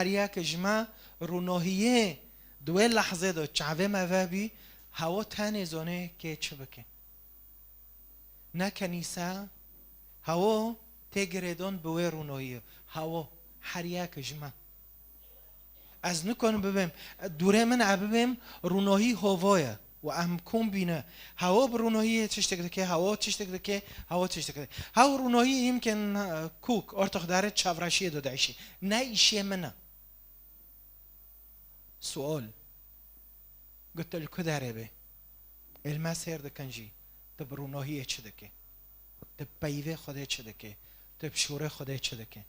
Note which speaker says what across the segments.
Speaker 1: هریک جمع رونوهیه دوی لحظه دو چعوه موابی هوا تن زانه که چه بکن نه کنیسه هوا تگردان بوی رونوهیه هوا هریک جمع از نکنم ببیم دوره من عببیم رونوهی هوایه و امکون بینه هوا برونوهی تشتک که هوا تشتک که هوا تشتک هوا رونوهی يمكن کوک ارتخ داره چورشی دو دعشی نه ایشی منه سؤال قلت له كده ربي المسير دكنجي تبرونوهي چه دكه تبيوه خدا چه دكه تبشوره خدا چه دكه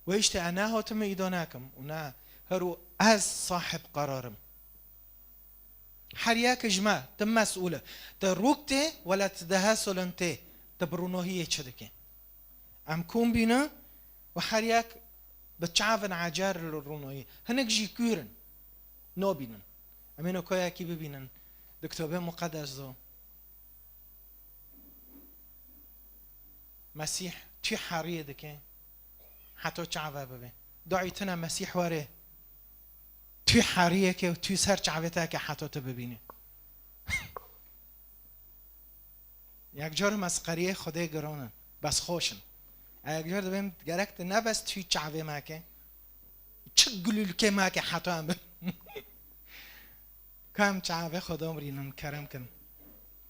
Speaker 1: ويشت انا هاتم ايدوناكم ونا هرو از صاحب قرارم حرياك جماع تم مسؤوله تروكته ولا تدهسل انت تبرونوهي چه دكه ام كون بينا وحرياك بتشعفن عجار الرونوهي هنك جي كورن نو بینن امینو کویا کی ببینن دکتوبه مقدس دو مسیح چی حریه دکه حتی چعوه ببین دعیتنا مسیح واره توی حریه که توی سر چعوه تا که حتی تو ببینی یک جور مسخریه خدای گرانن بس خوشن یک جور ببین گرکت نه بس توی چعوه ما که چه گلول که ما که حتی هم کام چعوه خدا مرینم کرم کن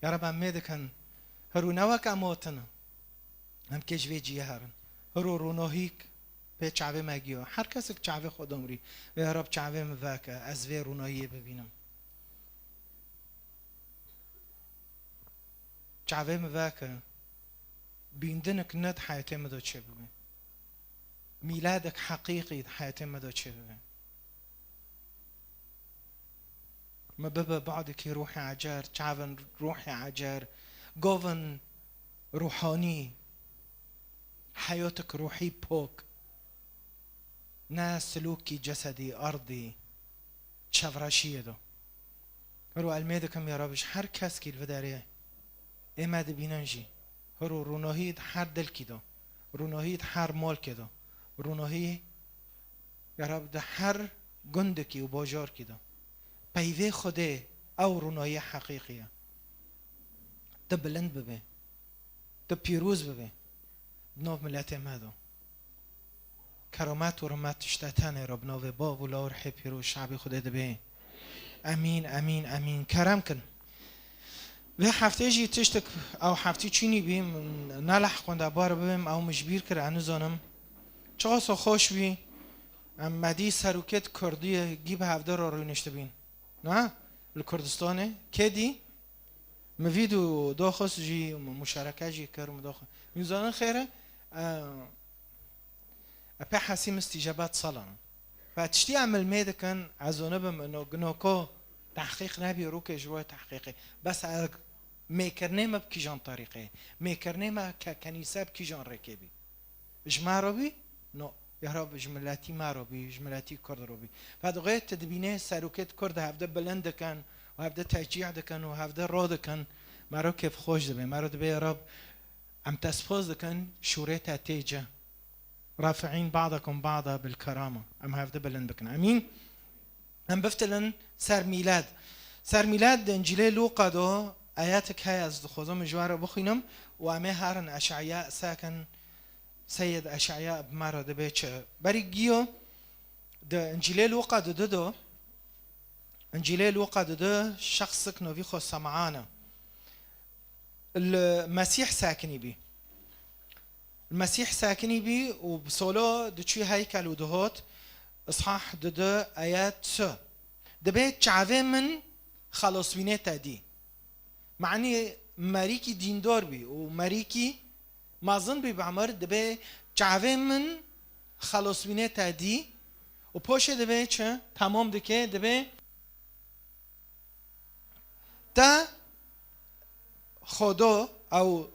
Speaker 1: یا رب امید کن هرو نوک اموتنا هم که جوی جیه هرن هرو رونوهیک به چعوه مگیو هر کسی که چعوه خدا مری و یا رب چعوه موکه از وی رونوهیه ببینم چعوه موکه بیندنک ند حیاته مدو چه ببین میلادک حقیقی حیاته مدو چه ببین ما بابا بعدك روحي عجار تعبن روحي عجار قوفن روحاني حياتك روحي بوك ناس سلوكي جسدي أرضي تشفراشية دو هرو الميدكم يا ربش هر كاس كي الفداريه اماد بينانجي هرو رونوهيد هر دل كيدو رونوهيد هر مال كيدو رونوهي يا رب ده هر گندكي و باجار كيدو پیوه خوده او رونایی حقیقیه ده بلند ببه ده پیروز ببه بناو ملت مدو کرامت و رمت تشتتنه را بناو باب و لارح پیروز شعب خوده ده به امین امین امین کرم کن و هفته جی تشتک او هفته چینی بیم نلح کنده بار ببیم او مجبیر کر انو زانم چقاسا خوش بی مدی سروکت کردی گیب هفته را روی نشته بین نه الكردستاني كدي مفيدو داخس جي مشاركة جي كرم داخل ميزان خيره أبي حسيم استجابات صلاة فتشتي عمل ميدا كان عزونبم إنه جنوكو تحقيق نبي روك جوا تحقيقي بس ميكرني ما بكي جان طريقي ميكرني ما ككنيسة بكي جان ركبي إجماع ربي نو يا رب جملاتي ما ربي جملاتي كرد ربي فهذا تدبينه ساروكت كرد هفده بلند كان وهفده تشجيع كان وهفده راد كان ما رو كيف خوش دبي ما رو دبي يا رب عم تسفوز كان شوريتها تيجا رافعين بعضكم بعضا بالكرامة عم هفده بلند كان امين هم بفتلن سر ميلاد انجيل لوقا دو اياتك هاي از خودم جوار بخينم وامه هارن اشعياء ساكن سيد أشعياء بمرة دبيتش بريجيو ده إنجيل لوقا ده إنجيل لوقا ده شخصك نوفي خو سمعانا المسيح ساكني بي المسيح ساكني بي وبصولو دشي هيكل ودهوت إصحاح ده آيات دبيت شعبه من خلاص بينتا دي معني مريكي دين دار بي ومريكي ما ظن بي بعمر دبي چاوه من خلاص بینه تدی و پاشه دبي چه تمام دکه دبي تا خدا او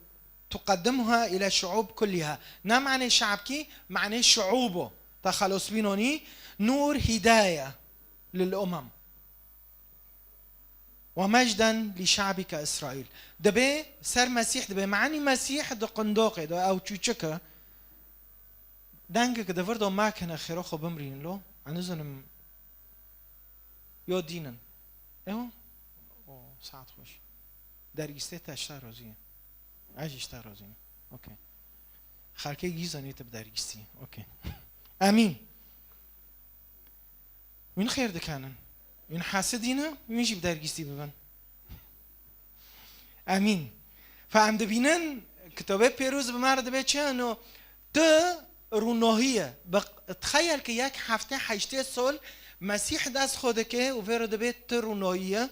Speaker 1: تقدمها الى الشعوب كلها نه معنی شعب کی معنی شعوبه تا خلاص بینونی نور هدايه للامم ومجدا لشعبك اسرائيل دبي سر مسيح دبي معني مسيح ده قنداقه ده او چوچکه دنگ که دفر دو ماکنه خیره خو بمرین لو عنزنم یا دینن ایوه او ساعت خوش درگیسته تشتر رازیه عجیشتر رازیه اوکی خالكي جيزاني تبداريستي اوكي امين من خير دكانن من حاسدينا من جيب دارجيستي ببن امين فعم دبينن كتابه بيروز بمارد بيتشه انه ت رونوهيه تخيل که یک هفته 8 سال مسیح دست خوده که و ورد بیت رونوهيه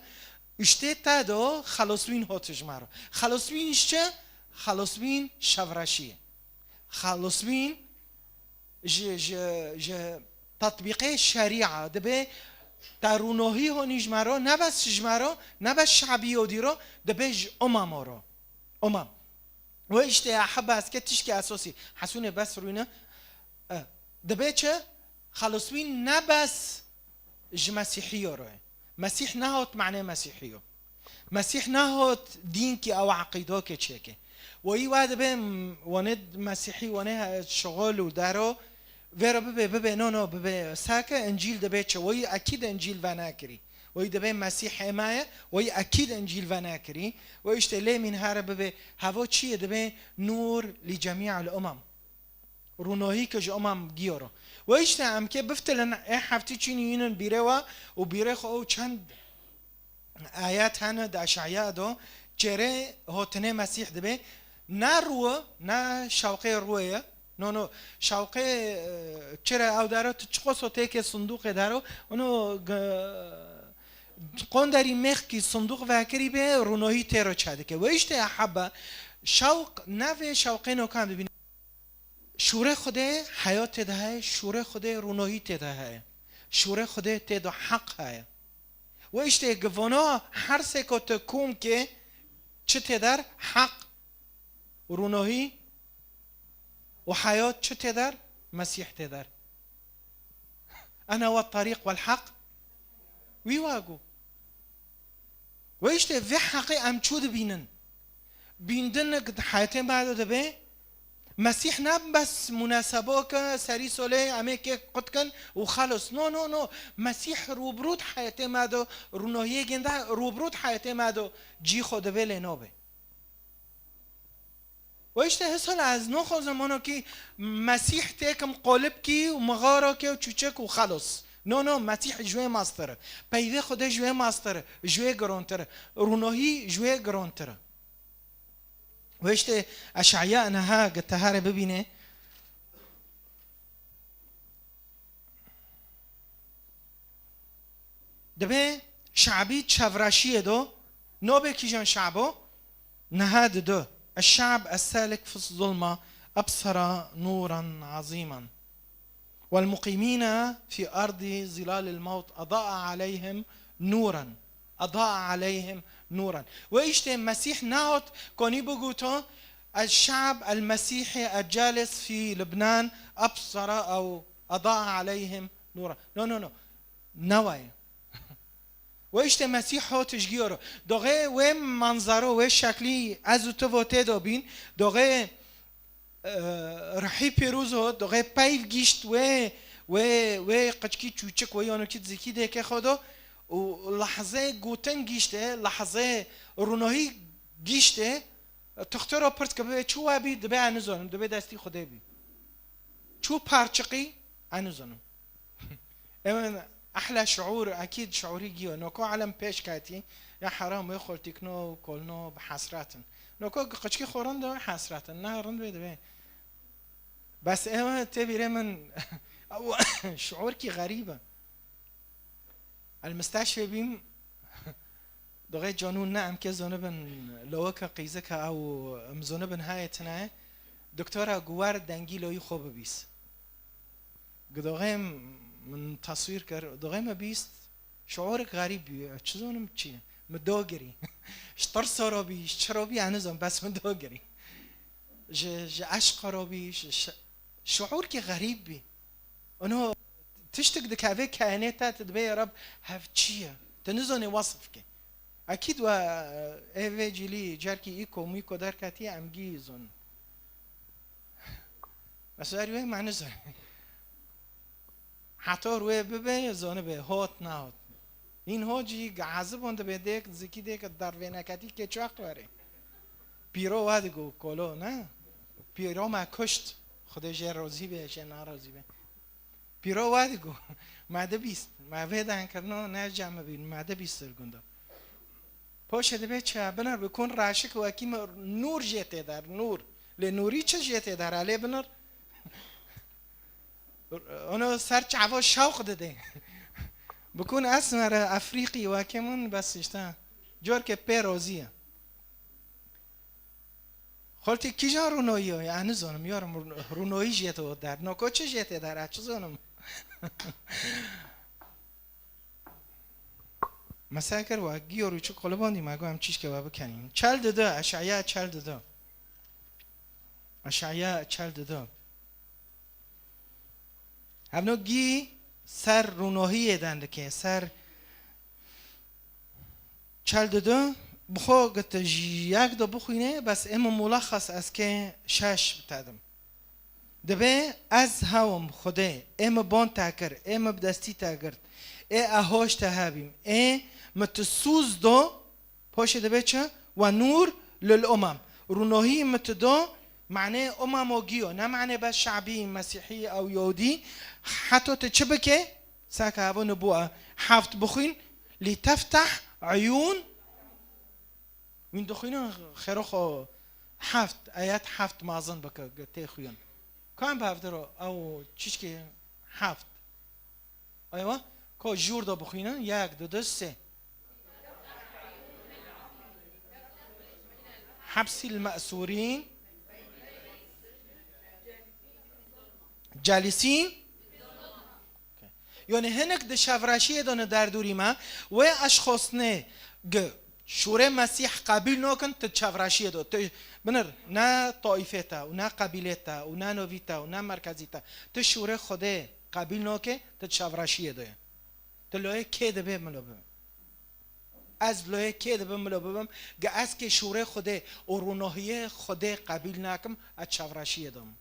Speaker 1: اشته تادو خلاصوین هاتش مرا خلاصوینش چه؟ خلاصوین شورشیه خلاصوین تطبیق شریعه دبه ترونوهی هونیج مرا نه بس جمرا نه بس شعبی و دیرا دبه امم را امم و اشته احب است که تشکی اساسی حسونه بس روینه دبه چه خلاصوین نه بس مسیحی را مسیح نهات معنی مسیحی مسیح نهات دین کی او عقیده که چه که و ای وعده به واند مسیحی وانه شغل و درو ورا ببه نه ببه ساکه انجیل دبه چه و ای اکید انجیل و نکری و ای دبه مسیح حمایه و ای اکید انجیل و نکری و ایشته لی من هر ببه هوا چیه دبه نور لجمیع الامم رونوهی که امم گیارو و ایشته هم که بفتلن هفته چینی اینن بیره و بیره خو چند آیات هنه در اشعیا دو چره هاتنه مسیح دبه نه روه نه شوقه رویه نو شوقه چرا او داره چقصو تیک صندوق داره اونو قندری مخ کی صندوق وکری به رونوهی تیرو چاده که و ایشته احبه شوق نوه شوقه نو کم ببینید شوره خوده حیات ده شوره خوده رونوهی ده شوره خوده ده حق های و ایشته گوانا هر سکوت کوم که چه تدر حق رونوهی و حیات چه تدر مسیح تدر انا والطريق والحق ويواجو و ایشته في حقی ام چود بینن بیندن قد حیاتین بعد دبه مسیح نه بس مناسبه که سری ساله همه که قد کن و خلاص نو مسیح روبرود حیات مادو رونوهی گنده روبرود حیات مادو جی خود بله نوبه و اشته حسال از نو خو زمانو که مسیح تکم قالب کی و مغارا که و چوچک و خلاص نو مسیح جوه ماستره پیوه خود جوه ماستره جوه گرانتره رونوهی جوه گرانتره و اشته اشعیا انها قتهاره ببینه دبه شعبی چورشیه دو نوبه کی جان شعبو نهاد دو الشعب السالك في الظلمة أبصر نورا عظيما والمقيمين في أرض ظلال الموت أضاء عليهم نورا أضاء عليهم نورا وإيشتي مسيح نهوت كوني بقوتو الشعب المسيحي الجالس في لبنان أبصر أو أضاء عليهم نورا نو نواي وإيشتي مسيح هو تشجيره دوغي وين منظره وين شكلي أزو تفوتي دوبين دوغي رحي بيروزو دوغي بايف جيشت و قچكي چوچك ويانو كي زكي ديكي خودو و لحظه گوتن گیشته لحظه رونوهی گیشته تختارا پرت که به چو ابی دبه انزانم دبه دستی خوده بی چو پرچقی انزانم امن احلى شعور اكيد شعوري جيو نوكو علم پیش کاتی یا حرام يخول تکنو کلنو بحسراتن نوكو قچکی خورن دو حسراتن نه رند بده بس اما تبيره من شعور کی غریبه المستشفى بيم دغه جانون نعم که زنبن لوکا قیزک او مزنبن هایتنه دکترا گوار دنگی لوی خوب بیس دغه من تصویر کرد دغه ما بیست شعور غریب چزونم چیه مدوگری شتر سرابی شرابی انزم بس مدوگری ج عشق رابی شعور کی غریب بی اونو تشتك دكافي كائنات تدبي يا رب هفتشيه تنزوني وصفك اكيد و ايفي جيلي جاركي ايكو ميكو داركاتي ام جيزون بس روی معنی زن حتی روی ببه زانه به هات نه این هاجی گعزه بونده به دیک زکی دیک در وینکتی که چاق واره پیرو واد گو کلو نه پیرو ما کشت خدا جه راضی به چه ناراضی به پیرو واد گو ماده بیست ما ویدن کرنو نه جمع بین ماده بیست گنده پاشه ده بچه بنر بکن راشک و اکیم نور جیته در نور لنوری چه جیته در علی بنر اونو سر چعوا شوق داده بکن اسمر افریقی و اکیمون بس اشتا جور که پی روزیه خالتی کی جا رونایی های یعنی زنم یارم رونایی جیته در نکو چه جیته در اچه زنم مثلا کر و گیارو چه قلبانی مگو هم چیش که با بکنیم چل داده اشعیا چل داده اشعیا چل داده همونو گی سر روناهی دنده که سر چل داده بخوا گت یک دا بخوینه بس اما ملخص از که شش بتادم دبه از هاوم خوده اما بان تاکر اما بدستی تاکرد اهاش تهابیم متسوز دو پاشه دبه چه و نور للأمم روناهی متدو معنی امموگیو نه معنی بس شعبی مسیحی او یهودی حتی تچه بکه ساکه هوا نبوه هفت بخوین لتفتح عیون وین دخوین خیرخو هفت آیات هفت مازن بکه گته خوین کام به هفت رو او چیش که هفت ایوه که جور دا بخوینه یک دو دو سه حبس المأسورين جالسين یعنی هنک ده شفراشی دانه در دوری ما و اشخاص نه شوره مسیح قبیل نکن ت شفراشی دو بنر نه طائفه تا و نه قبیله تا و نه نوی تا و نه مرکزی تا ت شوره خوده قبیل نکه ت شفراشی دو ت لایه که ده به ملابه از لایه که ده به ملابه گه از که شوره خوده و روناهیه خوده قبیل نکم از شفراشی دوم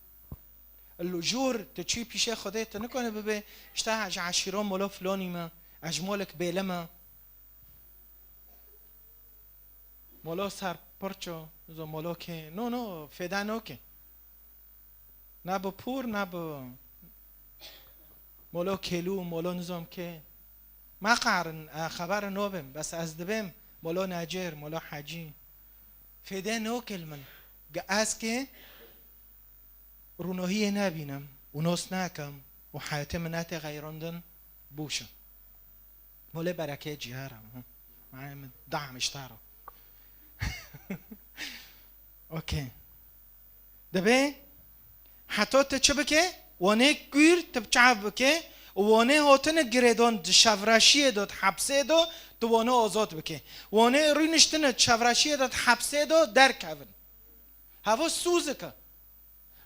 Speaker 1: اللجور تچی پیشه خوده تا نکنه ببه اشتا اج عشیران مولا فلانی ما اج مالک بیله ما مولا سر پرچو زو مولا که نو فیده نو که نه با پور نه با مولا کلو مولا نظام که ما قرن خبر نو بیم بس از دبیم مولا نجر مولا حجی فیده نو کل من از که روناهی نبینم و ناس نکم و حیات منات غیراندن بوشم مولا برکه جیهرم معایم دعم اشتارو اوکی دبه حتی تا چه بکه وانه گیر تبچعب بکه وانه هاتن گریدان شفراشی داد حبسه داد تو وانه آزاد بکه وانه روی نشتن شفراشی داد حبسه داد در کون هوا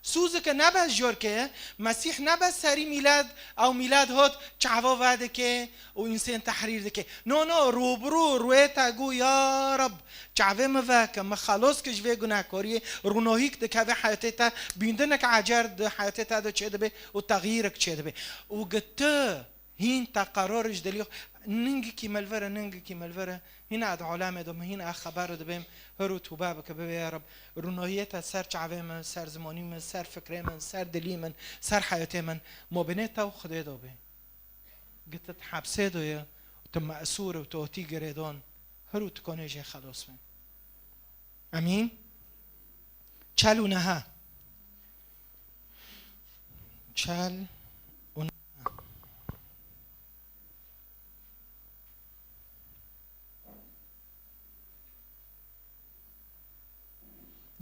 Speaker 1: سوزه که نباز جور که مسیح نباز سری میلاد او میلاد هات چعوا وعده که و انسان تحریر ده که نو روبرو روی تاگو یا رب چعوه مواکه ما خلاص که جوه گناهکاری روناهیک ده که حیاته تا بیندنک عجر ده حیاته تا ده چه ده به و تغییرک چه ده به و گته هین تا قرارش دلیو ننگی کی ملوره هین اد علامه دم هین خبر ده بهم هرو توبه بک به یا رب روناهیت سر چعوه من سر زمانی من سر فکر من سر دلی من سر حیات من مبنیت و خدای دو به قلت حبسه دویا تم مأسور و توتی گریدان هرو تکونه جه خلاص من امین چل و نها چل و نها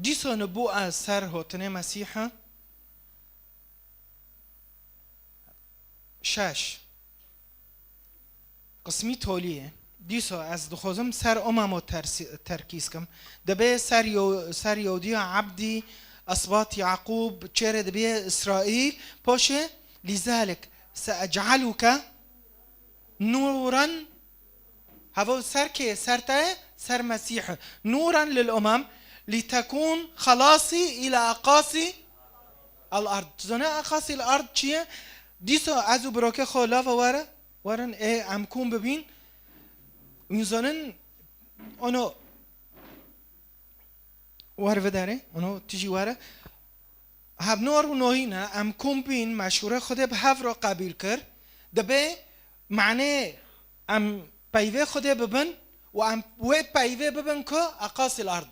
Speaker 1: دیسا نبو از سر هاتن مسیحا شش قسمی تولیه دیسا از دخوزم سر امامو ترکیز کم دبه سر یودی عبدی اصبات یعقوب چره دبه اسرائیل پاشه لذلك سأجعلك نورا هوا سر که سر تاه سر مسیح نورا للأمم لتكون خلاصي إلى أقاصي الارض زونه اقاصي الارض چیه دیسو ازو بروکه خلا و ورن ام کون ببین میزنن اونو ور وداره اونو تیجی وره هب نور و نوینا ام کون بین مشوره خوده به هف را قبیل کرد دبه معنی ام پیوه خوده ببن و ام و پیوه ببن که اقاصی الارض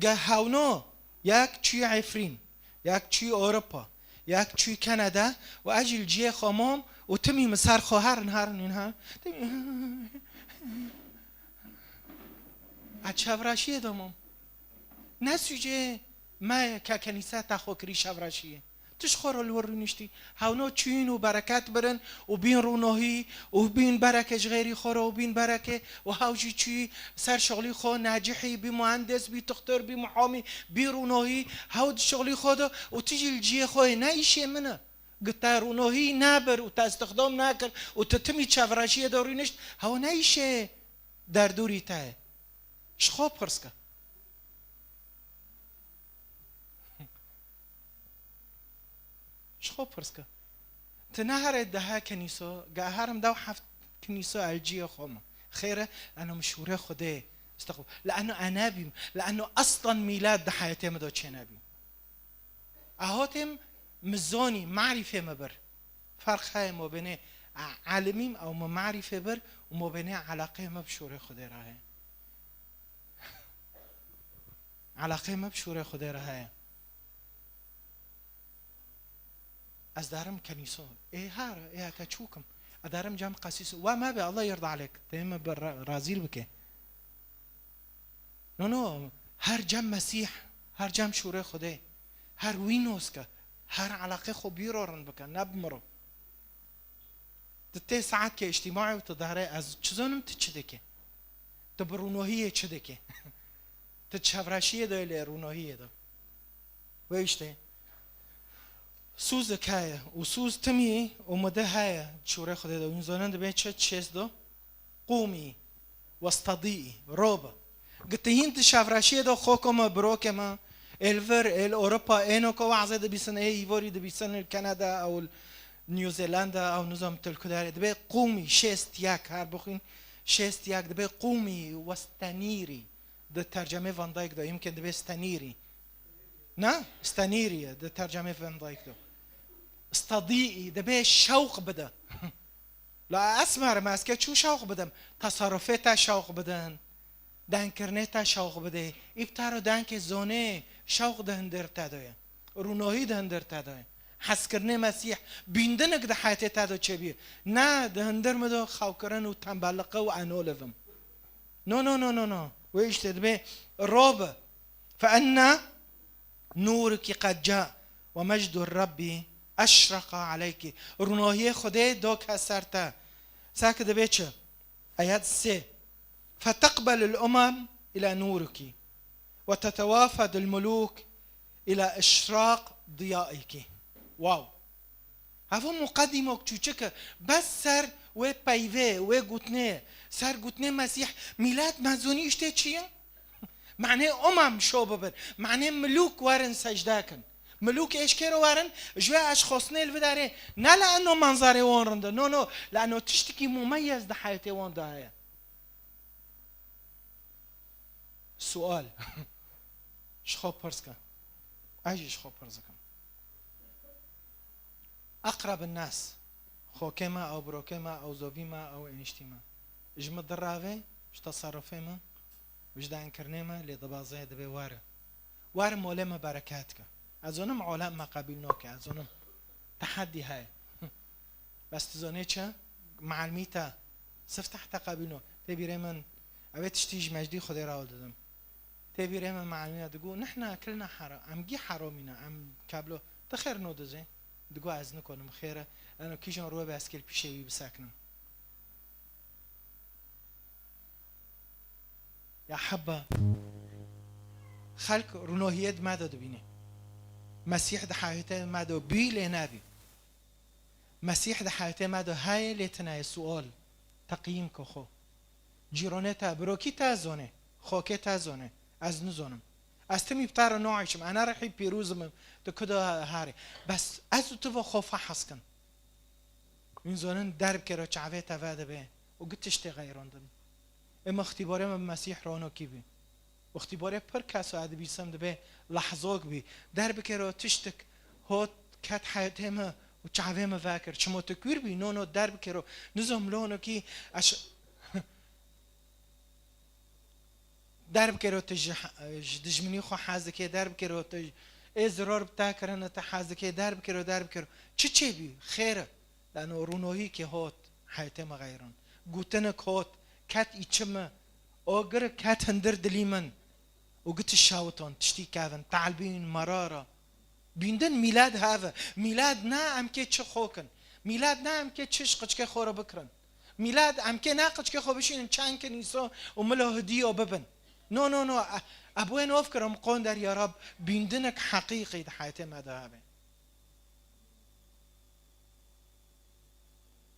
Speaker 1: گه هاونو یک چی عفرین یک چی اروپا یک چی کانادا و اجل جی خامم و تمی مسار خواهر نهارن اینها اچوراشیه دامم نسوجه ما ككنيسة تاخو كري شفراشية تشخر الورنشتي هاونو تشين وبركات برن وبين رونوهي وبين بركة غيري خورا وبين بركة وهاوجي تشي سر شغلي خو ناجحي بمهندس بتختار بمحامي برونوهي هاود شغلي خو وتجي الجي خو نايشي منه قلت رونوهي نابر وتستخدم ناكر وتتمي شفراشية دورينشت هاو نايشي دردوري تاي شخو برسكا شخو برسكا تنهر ده كنيسة جاهرم دو حفت كنيسة الجية خم خيره لأنه مشهورة خده استقبل لأنه أنابي لأنه أصلا ميلاد ده حياتي ما دوتش أنابي أهاتم مزوني معرفة مبر فرق هاي ما بين عالمين أو ما معرفة بر وما بين علاقة ما بشورة خده راهي علاقة ما بشورة خده راهي از دارم کنیسه ای تچوکم ادارم جام قسیس و ما به الله يرضى عليك دائما برازيل بك نو هر جام مسیح هر جام شوره خوده هر وینوس که هر علاقه خو بیرورن بك نبمرو تتي ساعات که اجتماعي وتظهره از چزونم تچدکه تبرونوهیه چدکه تشفراشیه دایله رونوهیه دو ویشته سوز کایه و سوز تمی اومده های شوره خدا دو این زنان دبی چه چیز دو قومی واستضيئي روبا قلت هين تشافراشيه دو خوكم بروك ما الفر الاوروبا انو كو عزه دبي سنه ايفوري دبي سنه كندا او نيوزيلندا او نظام تلكدار دبي قومي شيست ياك هر بخين شيست ياك دبي قومي واستنيري ده ترجمه فان دايك دو يمكن دبي استنيري نا استنيري ده ترجمه فان دايك دو استضيئي دبي شوق بدا لا اسمع ماسكه شو شوق بدم تصرفات شوق بدن دانکرنتا شوق بده ابتارو دانک زونه شوق دهندر تدايه رونوهی دهندر تدايه حس کرنه مسیح بیندنک ده حیات تدو چبیه نه دهندر مدو خاوکرن و تنبلقه و انولفم نو نو نو نو نو ويش تدبي الروب فأن نورك قد جاء ومجد الرب أشرق عليك رونوهی خده دوك هسرتا ساكد بيتش آيات 3 فتقبل الأمم إلى نورك وتتوافد الملوك إلى إشراق ضيائك واو هذا مقدمة كتشوشك بس سر و بايفه و قطنه سر قطنه مسيح ميلاد مازوني اشتي چيه معناه أمم شو ببر معناه ملوك وارن سجداكن ملوك ايش كيرو وارن جوا اشخاصني الفداري نا لأنه منظري وارنده نو نو لأنه تشتكي مميز ده حياتي وانده هاي سؤال شخو برسكا اجي شخو برسكا اقرب الناس خوكما او بروكما او زوبيما او انشتيما اجمد دراوي اش تصرفيما وجدان كرنيما لضبازي دبي وار مولما بركاتك ازونم عالم ما قبلناك ازونم تحدي هاي بس تزوني چه معلميتا سفتح تقبلنو تبي من اويت تشتيج مجدي خدي راول ددم تبي ريما معلمينا تقول نحنا كلنا حرام ام جي حرامينا ام كابلو تخير نود زين تقول عايز نكون خيره انا كيجون روى باسكل بشيء بساكنه يا حبه خلق رونوهيد ما دو بيني مسيح ده حياته ما دو بي لنبي مسيح ده حياته ما دو هاي لتنا سؤال تقييم كخو جيرونتا بروكي تازونه خوكي تازونه از نزونم استمی بتار نوعشم انا رحي بيروزم تكده هاري بس ازو تبا خوفا حسكن من زونن درب كرا چعوه تفاده به وقتش تغيرون دن اما اختباره من مسيح رانو کی بی اختباره پر کسو عده بیسم ده به لحظاك بی درب كرا تشتك هوت كات حياتهم وچعوه ما فاكر چمو تكوير بي نو درب كرا نزم لونو كي درب كرو دجمني خو حازكي درب كرو ازرار بتا كرنا تحازكي درب كرو چي بي خير لانه رونوهي كي هوت حياته ما غيرن گوتنك هوت كات ايچم اوگر كات هندر دليمن وقت الشاوتون تشتي كافن تعلبين مرارة بيندن ميلاد هذا ميلاد نا امكي چه خوكن ميلاد نا امكي چش قچكي خورا بكرن ميلاد امكي نا قچكي خو بشين چان كنيسو وملو هديو ببن نو ابوين افكرم قندر يا رب بيندنك حقيقي حياتي ما ذهبه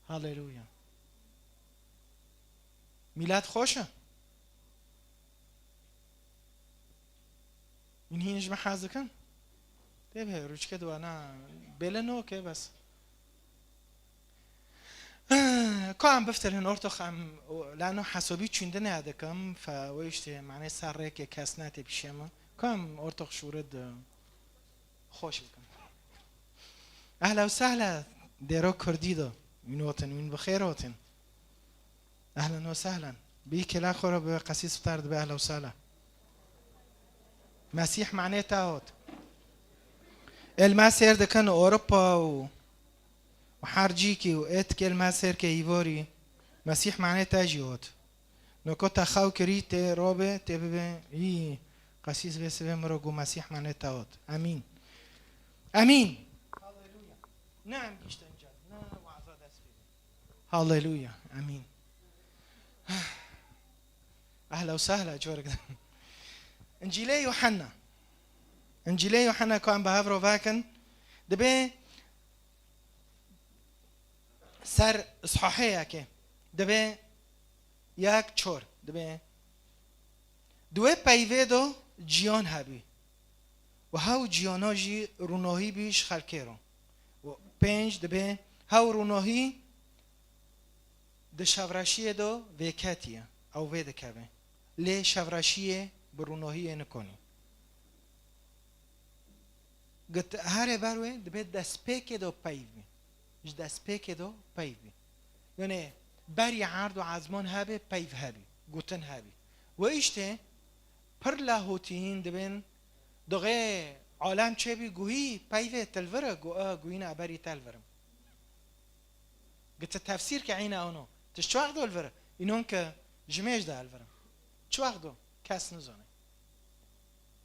Speaker 1: هاليلويا ميلاد خوشه من هي نجمع حازكن تبه روش كده وانا بلنو كي بس كم بفتر هن أرتخ أم لأنه حسابي چندن عدكم فويشت معناه سر رك كسنات بشيما كم أرتخ شورد خوش بكم أهلا وسهلا ديرو كرديدو منوتن من بخيروتن أهلا وسهلا بيك لا خورا بقسيس بتارد بأهلا وسهلا مسيح معناه تاوت المسير ده كان أوروبا وحارجيكي وقت كلمة سير كيفوري مسيح معناه تاجيوت نكو تخاو كريت رابع تبه اي قسيس بسبب مرقو مسيح معناه تاوت امين امين هاليلويا نعم بيشتنجل نعم وعظات اسفل هاليلويا امين اهلا وسهلا جورك انجيلي يوحنا كان بهافرو فاكن دبي سر اصحاحه که دبه یک چور دبه دوه پیوه دو جیان هبی و هاو جیانا جی روناهی بیش خلکه رو و پنج دبه هاو روناهی ده شورشی دو ویکتیه او ویده کبه لی شورشی بروناهی نکنی گت هر بروه دبه دسپیک دو پیوه ايش دست بيك دو بيفي يعني بري عرض وعزمان هابي بيف هابي قوتن هابي وايشته پر لاهوتين دبن دغه عالم چه بي گوهي بيف تلفره گوهينا بري تلفرم قلت التفسير كعينا اونو تش وقت دو الفره ينون ك جميش ده الفرم چ وقت دو کس نزانه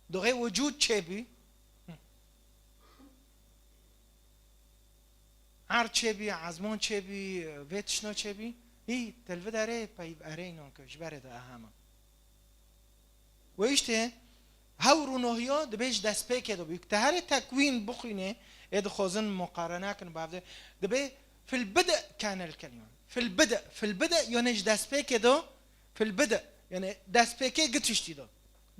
Speaker 1: دغه وجود چه بي هر چه بی عزمان چه بی ویتشنا چه بی هی تلوه داره پایب اره اینان که جبره ده همه و ایشته هاو رونوهی ها دبیش دست پیکه دو بیک تهر تکوین بخوینه اید خوزن مقارنه کن بعد دبی في البدء كان الكلمة في البدء يعني دست پیکه دو في البدء يعني دست پیکه گتشتی دو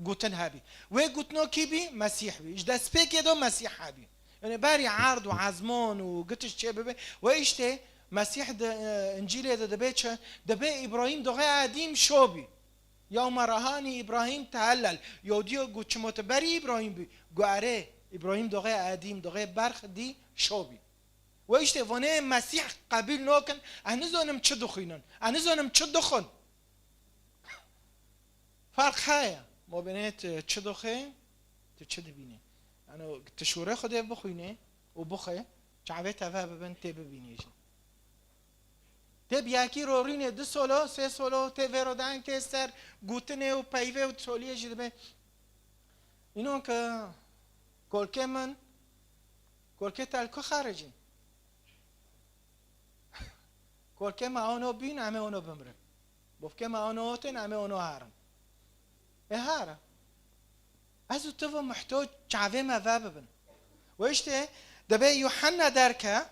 Speaker 1: گوتن هابی و گوتنو کی بی مسیح بی دست پیکه دو مسیح هابی يعني باري عرض وعزمان وقتش شيء ببي وإيشته مسيح إنجيل هذا دبيتش دبي إبراهيم دغيا قديم شوبي يوم رهاني إبراهيم تهلل يوديو قلت شموت باري إبراهيم بي قاري إبراهيم دغيا قديم دغيا برخ دي شوبي وإيشته فني مسيح قبيل نوكن أنزونم تشدخينن أنزونم تشدخن فرق هاي ما بينت تشدخه تشدبينه أنا تشوره خده بخوینه و بخه چعبه تفه ببن تی ببینیش تی بیاکی رو رینه 2 سالا 3 سالا تی ورو دن که سر گوتنه و پیوه و تولیه جده به اینو که کلکه من کلکه تلکو خارجی کلکه ما آنو بین همه آنو بمره بفکه ما آنو آتن همه آنو هارن هاره ازو تو محتاج چعوه ما ببن واشته دبه یوحنا درکه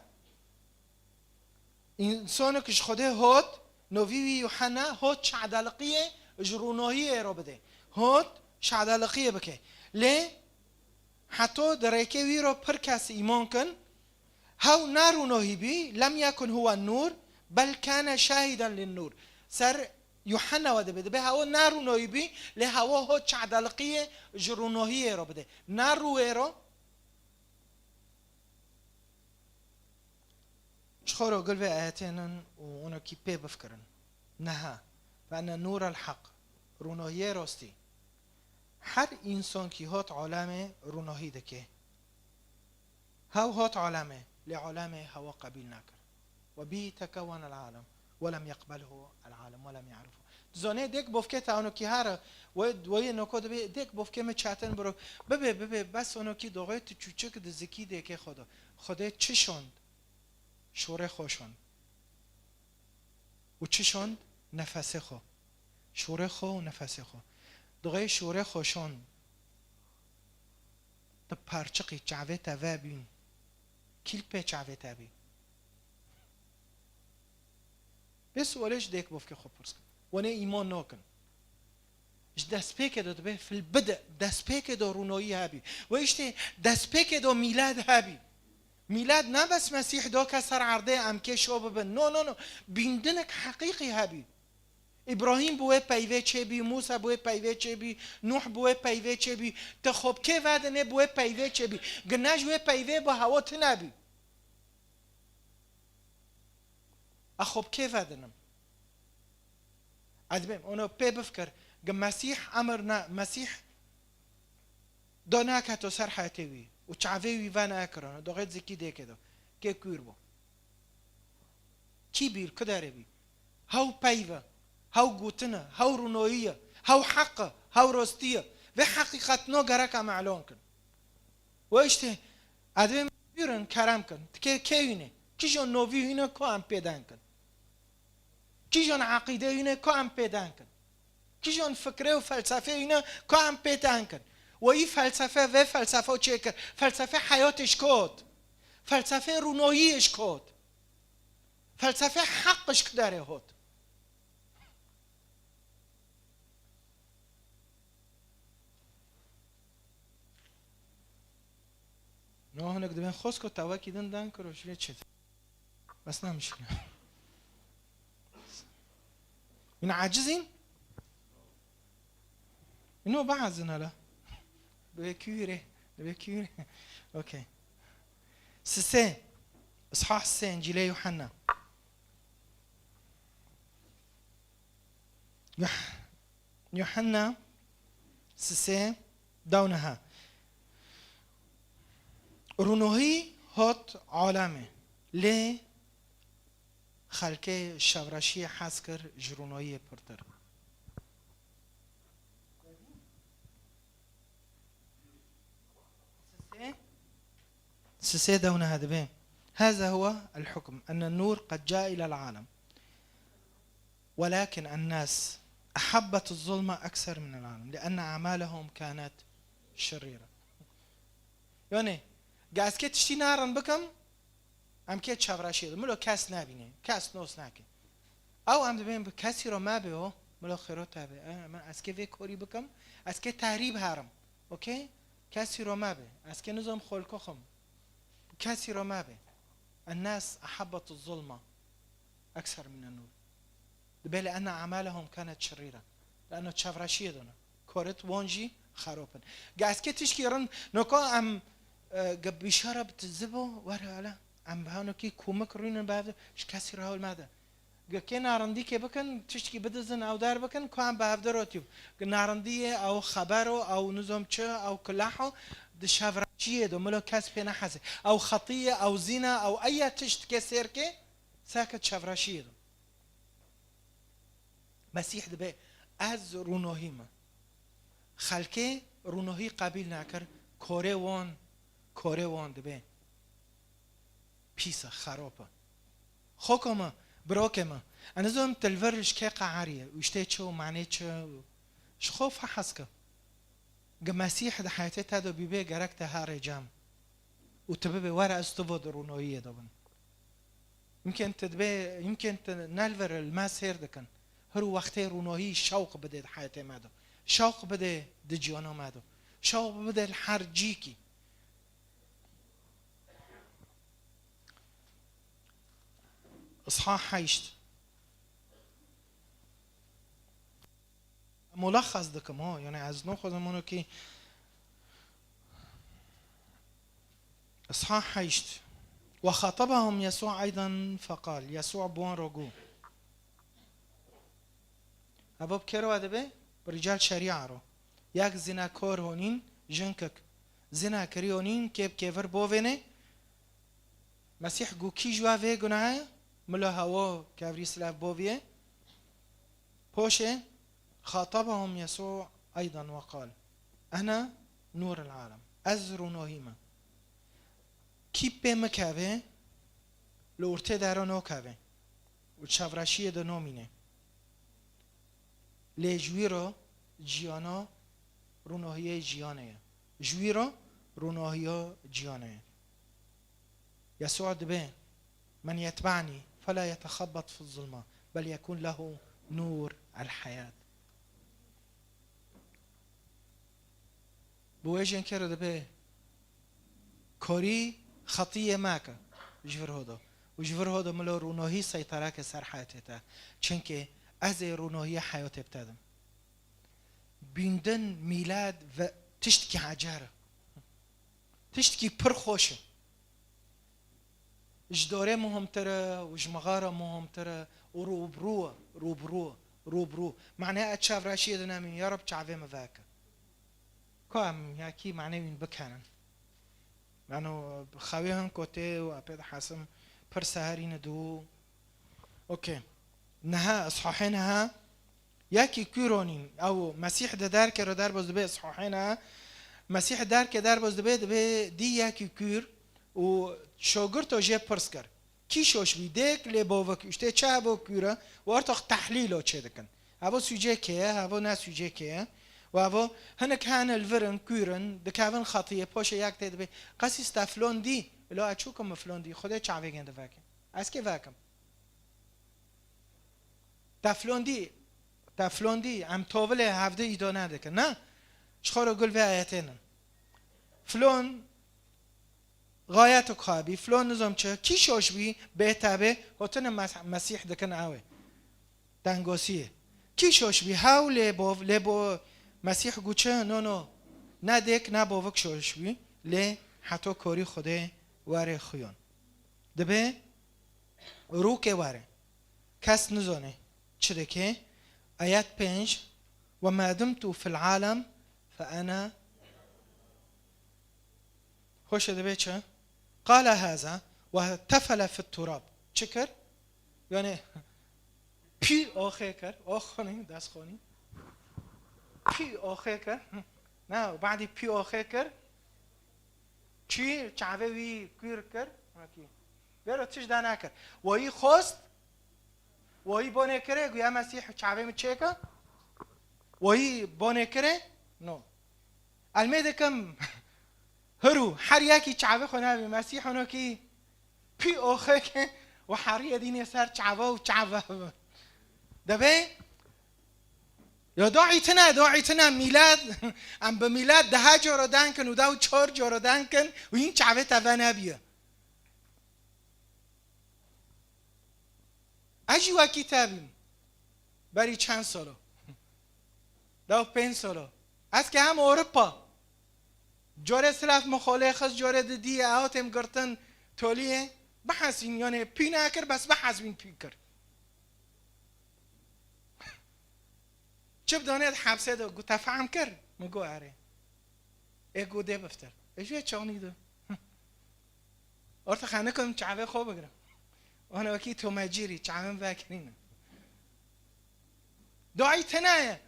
Speaker 1: انسانو کش خوده هات نووی یوحنا هات شعدلقیه جروناهیه رو بده هات شعدلقیه بکه ليه حتى دريكي ويرو بركاس إيمان كن هاو نار نوهي بي لم يكن هو النور بل كان شاهدا للنور سر يوحنا وده بده به هاو نار نوهي بي لهاو هو تعدلقية جرونوهية رو بده نار ويرو شخورو قل في آياتين وانا كي بي بفكرن نها فأن نور الحق رونوهية روستي هر انسان کی هات عالم روناهی دکه هاو هات عالمه لعالمه هوا قبیل نکر و بی تکون العالم ولم يقبله العالم ولم يعرفه زانه دیک بفکه تا اونو کی هر و یه نکود بی دیک بفکه می چاتن برو ببه بس اونو کی دوغه تو چوچک د زکی دیکه خدا چی شوند شوره خوشوند و چی شوند نفسه خو شوره خو و نفسه خو دوغه شوره خوشوند د پارچقی چاوه تا و بین کیل په چاوه تا بی بس وليش ديك بوفك خبرسك وانا ايمان نوكن اش دسبيك دو به في البدء دسبيك دو رونوي هابي وايشتي دسبيك دو ميلاد هابي ميلاد نه بس مسيح دو كسر عرضه ام كي شو ببن نو بيندنك حقيقي هابي ابراهيم بوه پيوه چه بي موسى بوه پيوه چه بي نوح بوه پيوه چه بي تخوب كي ودنه بوه پيوه چه بي گناج بوه پيوه با هوا تنبي اخوب كي ودنم ادبم اونو پی بفكر مسيح امرنا مسيح دوناك تو سر حياتي و چاوي وانا اكرن دوغت زكي دي كده كي كوربو كي بير كداري بي هاو پيوه هاو گوتنه هاو رونویه هاو حقه هاو راستیه و حقیقت نو گرک معلوم کن و اشته ادم بیرن کرم کن که اینه کی جون نووی اینه کو ام پیدان کن کی جون عقیده اینه کو ام پیدان کن کی جون فکره و فلسفه اینه کو ام پیدان کن و این فلسفه و فلسفه چه کر فلسفه حیاتش کد فلسفه رونویش کد فلسفه حقش داره هات نو هناك دبن خوسكو تواكي دن كرو شوية تشت بس لا مشكلة من عاجزين إنه بعزنا لا بكيرة أوكي سسين إصحاح سسين إنجيل يوحنا يوحنا سسين دونها رونوهی هات عالمه لی خلقه شورشی حس کر جرونوهی پرتر سسي دون هذا هذا هو الحكم أن النور قد جاء إلى العالم ولكن الناس أحبت الظلمة أكثر من العالم لأن أعمالهم كانت شريرة يعني گاز که تشتی نارن بکم ام که چاوراشی ملو کس نبینه کس نوس نکه او ام دبیم کسی رو ما به ملو خیرات تابه من از که وی کوری بکم از که تحریب هرم اوکی کسی رو ما به از که نظام خلقو خم کسی رو ما به الناس احبت الظلمه اكثر من النور دبي لان اعمالهم كانت شريره لانه چاوراشی دونه کورت وانجی خرابن گاز که تشکی رن نکو ام قبل شرب بتزبو ورا على عم بهانو كي كومك رين بعد ايش كسر هول ماذا كي نارندي كي بكن تشكي بدزن او دار بكن كان بهدروتيو نارنديه او خبرو او نظام تشا او كلاحو دشافرشيه دو ملو كاس بينا حزه او خطيه او زنا او اي تشت كسر كي ساكت شافرشيه مسيح دبي از رونوهيما خلكي رونوهي قبيل ناكر كوري وان دبه پیسا خرابه خوکما براکما انا زوم تلورش که قعریه وشته چو معنی چو شخوف حسکه مسیح ده حیاته تدو بیبه گرک ده هر جام و تبه ورا استو درونویه دابن يمكن نلور الماس هير دكن هر وقت رونوهی شوق بده حیاته مادو شوق بده دجیانا مادو چاو بدل هر جیکی اصحاح 8 ملخص دکم ها، یعنی از نو خودمونو که اصحاح 8 وخاطبهم يسوع أيضا فقال يسوع بوان رجو أبوب كيرو أدبه برجال شريعة رو يك زنا كور هونين جنكك زنا كريونين كيب كيفر بوفينه مسيح جو كي جوا في جناه ملا هوا كافري سلاف بوفيه بوشه خاطبهم يسوع أيضا وقال أنا نور العالم أزر نوهيما كيب مكابه لورته دارو نوكابه وشافراشيه دو نومينه لجويرو جيانا روناهيه جيانه جويرو روناهيه جيانه يسوع دبه من يتبعني فلا يتخبط في الظلمة بل يكون له نور الحياة بوجه كره دبه كوري خطية ماك جفر هذا وجفر هذا ملو روناهي سيطرة كسر حياتته چنكه از روناهي حياة ابتدم بيندن ميلاد و تشتكي عجارة تشتكي پر خوشه جداره مهمتره وجمغاره مهمتره وروبروه معناه اتشاف راشيد نامين يا رب تعافي مذاك كام ياكي معناه من بكانن لانه خاويهم كوتي وابيد حاسم پر سهرين دو اوكي نها اصحاحينها ياكي كيرونين او مسيح دار كرو دار بوز دبي اصحاحينها مسيح دار كدار بوز دبي دي ياكي كير و شاگرد جه پرس کرد کی شوش بیدک لباوک اشته چه با کورا و ارتاق تحلیل چه دکن هوا سوجه که هوا نه سوجه که و هوا هنک هن الورن کورن دکاون خطیه پاش یک تد به قصی استفلون دی لا اچو کم فلان دی خدا چه وگنده وکم از که وکم تفلون دی ام تاول هفته ایدا ندکن نه چخارو گل و آیتن فلان غایت خوابی فلان نظام چه کی شوش بی به تابه هاتن مسیح دکن اوه دنگاسیه کی شوش بی هاو لبو مسیح گوچه نو نه دک نه باوک شوش بی لی حتی کاری خوده واره خیان دبه رو که واره کس نزانه چه دکه آیت 5 و ما دمت فی العالم فانا خوش دبه چه قال هذا وتفل في التراب شكر يعني بي آخر كر آخوني دست خوني بي آخر كر نه بعدی بي آخر كر چی چاوه وی کیر کر برو تش دانه کر وای خواست وای بانه کره گویا مسیح چاوه می چه که وای بانه کره نو المیده کم هرو هر یکی چاوه خونه بی مسیح اونو کی پی آخه که و هر دینی سر چاوه و چاوه دبه یا داعی تنه میلاد ام به میلاد 10 جارا دن کن و 4 جارا دن کن و این چاوه تبه نبیه اجی وکی تبیم بری چند سالا 5 سالا از که هم اروپا جاره سلف مخالف از جاره دی آتم گرتن تولیه بحثین یعنی پی نکر بس بحثین پی کر چه بدانید حبسه دو گو تفهم کر مگو اره اگو ده بفتر ایجوه چانی دو ارتا خانه کنم چعوه خوب بگرم آنه وکی تو مجیری چعوه بکرینه دعای تنه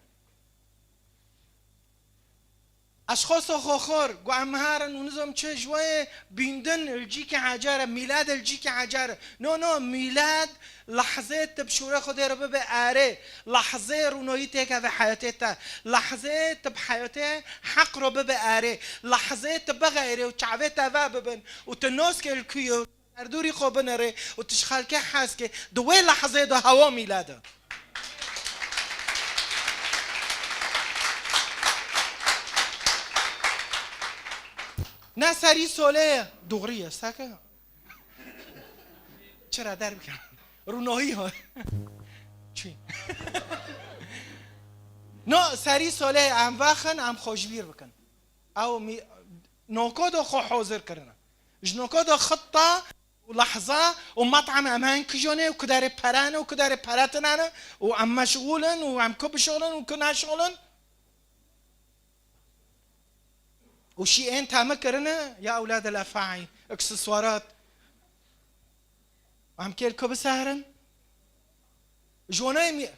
Speaker 1: اشخاص خوخور گو امهارن و نظام چه جوه بیندن الجی که حجاره میلاد الجی که حجاره نو میلاد لحظه تبشوره خود رو به اره لحظه رونایی تکه به حیاته تا لحظه تب حیاته حق رو به اره لحظه تب غیره و چعوه تا ببن و تناس که الکیو اردوری خوب نره و تشخال که حس که دوی لحظه دو هوا میلاده نه سری ساله دغریه سکه چرا در بکن رونایی ها چی نه سری ساله ام وخن ام خوشبیر بکن او نوكود خو حاضر كرنا جنوكود خطة ولحظة ومطعم أمان كجوني وكداري برانة وكداري براتنا وعم مشغولن وعم كوب شغلن وكنا شغلن وشيئين تام كرنا يا أولاد الأفاعي اكسسوارات وعم كيل كوب سهرن جوني